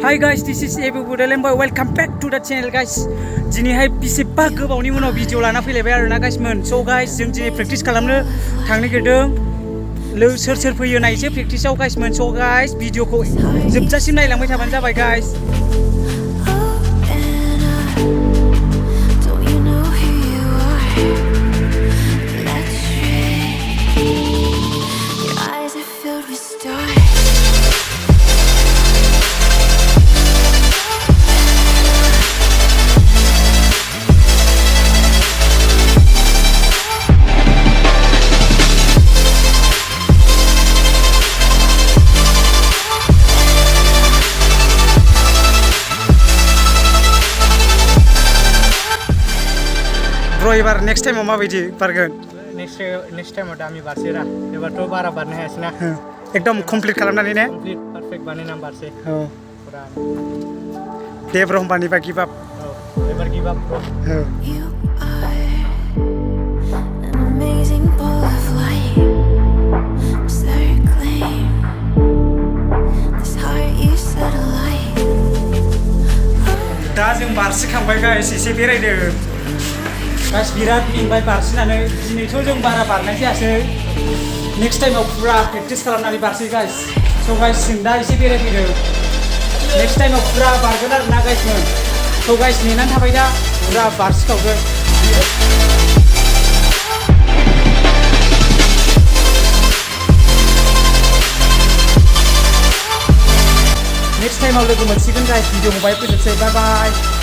Hi guys, this is Bodoland. Welcome back to the channel guys. दिनैहाय बेसेबा गोबावनि उनाव भिडिअ लाना फैलायबाय आरोना गाइसमोन. So guys, जों दिनै प्रेक्टिस खालामनो थांनो नागिरदों. सोर सोर फैयो नायसै प्रेक्टिसाव गाइसमोन. So guys, भिडिअखौ जोबजासिम नायलांबाय थाबानो जाबाय guys. Bro, ebar next time ma baidi bargोन? Next time ada ami barse ra. Ebar to bara barne hayasna. एकदम complete खालामनानै ने? Complete perfect बानायना barse. औ. Pura. दे ब्र होमबा निबा give up. औ. Ebar give up bro. औ. You are an amazing ball of light. Circling this heart you set alight. दा जों बारसिखांबाय गाइस एसे बेरायदों. गाइस बिराद मेंबाय बारसिनानै दिनैथ' जों बारा बारनाय जायासै. नेक्स्ट टाइमाव पुरा प्रेक्टिस खालामनानै बारसै गाइस. स' गाइस जों दा एसे बेरायफैदों. नेक्स्ट टाइमाव पुरा बारगोन आरोना गाइसमोन. स' गाइस नेनानै थाबाय दा पुरा बारसिखावगोन. नेक्स्ट टाइमाव लोगो मोनसिगोन गाइस. भिडिअखौ बाहाय फोजोबसै. Bye bye.